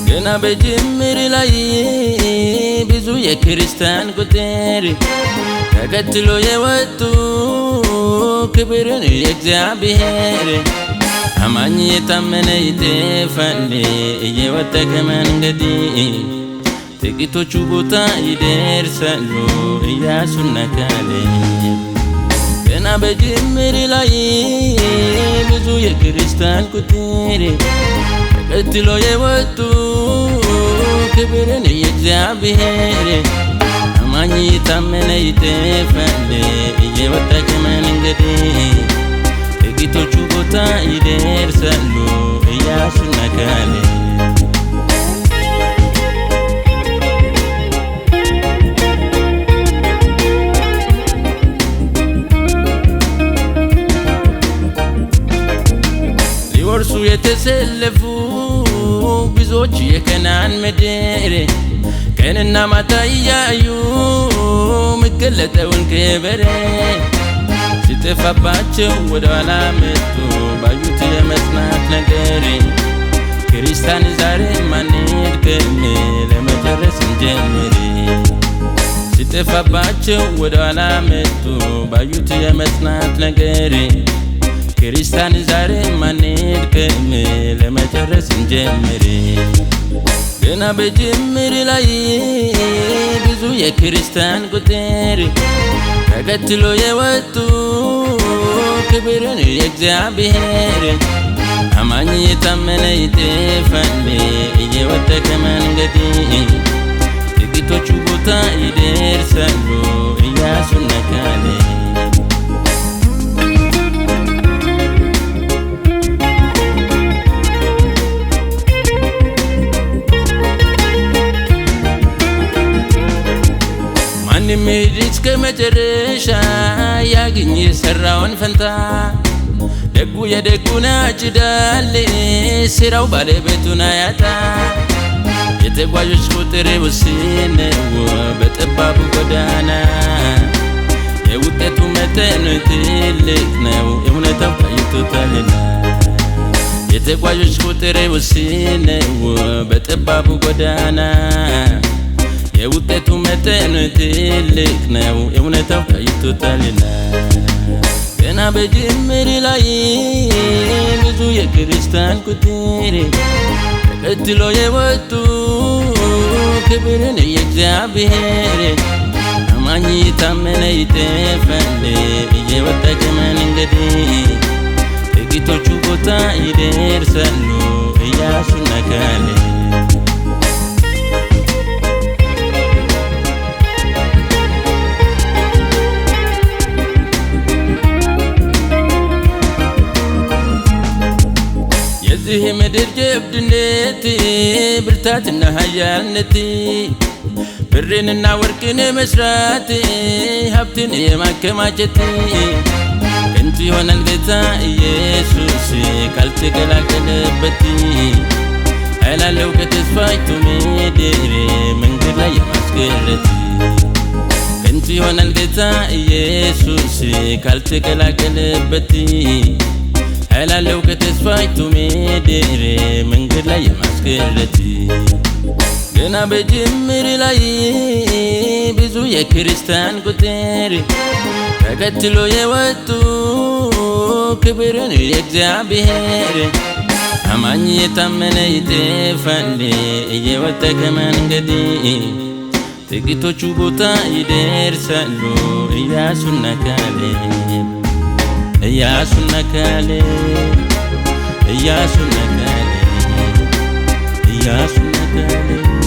ገና በጅምር ላይ ብዙ የክርስቲያን ቁጥር ተከትሎ የወጡ ክብርን የእግዚአብሔር አማኝ የታመነ ይጠፋል እየወጣ ከመንገድ ጥቂቶቹ ቦታ ይደርሳሉ ኢያሱና ካሌብ ገና በጅምር ላይ ብዙ የክርስቲያን ቁጥር ተከትሎ የወጡ ክብርን የእግዚአብሔር አማኝ የታመነ ይጠፋል እየወጣ ከመንገድ ጥቂቶቹ ቦታ ይደርሳሉ ኢያሱና ካሌብ ሊወርሱ የተሰለፉ ብዙዎች የከናን ምድር ቀንና ማታ እያዩ መገለጠውን ክብር ሲጠፋባቸው ወደ ኋላ መጡ ባዩት የመጽናት ነገር ክርስቲያን ዛሬ ማንድከም ለመጨረስ እንጀምር ሲጠፋባቸው ወደ ኋላ መጡ ባዩት የመጽናት ነገር ክርስቲያን ዛሬ ማንድከም ለመጨረስ እንጀምር ገና በጅምር ላይ ብዙ የክርስቲያን ቁጥር ተከትሎ የወጡ ክብርን የእግዚአብሔር አማኝ የታመነ ይጠፋል እየወጣ ከመንገድ ጥቂቶቹ ቦታ ይደርሳሉ ኢያሱና ካሌብ ማንም እስከ መጨረሻ ያግኝ የሰራውን ፈንታ ደጉ የደጉን ያጭዳል ስራው ባለቤቱን ያጣ የተጓዦች ቁጥር ውስን ነው በጠባቡ ጎዳና የውጤቱ መጠን ትልቅ ነው እውነታው ታይቶታልና የተጓዦች ቁጥር ውስን ነው በጠባቡ ጎዳና የውጤቱ መጠን ትልቅ ነው እውነታው ታይቶታልና ገና በጅምር ላይ ብዙ የክርስቲያን ቁጥር ተከትሎ የወጡ ክብርን የእግዚአብሔር አማኝ የታመነ ይጠፋል እየወጣ ከመንገድ ጥቂቶቹ ቦታ ይደርሳሉ ኢያሱና ካሌብ የዚህ ምድር ጀብድነት ብርታትና ኃያልነት ብርንና ወርቅን መስራት ሀብትን የማከማቸት እንት ይሆናል ጌታ ኢየሱስ ካልተቀላቀለበት ኃይላለው ከተስፋይቱ ምድር መንገድ ላይ የማስቀረት እንት ይሆናል ጌታ ኢየሱስ ካልተቀላቀለበት ኃይላለው ከተስፋይቱ ምድር መንገድ ላይ የማስቀረት ገና በጅምር ላይ ብዙ የክርስቲያን ቁጥር ተከትሎ የወጡ ክብርን የእግዚአብሔር አማኝ የታመነ ይጠፋል እየወጣ ከመንገድ ጥቂቶቹ ቦታ ይደርሳሉ ኢያሱና ካሌብ ኢያሱና ካሌብ ኢያሱና ካሌብ ኢያሱና ካሌብ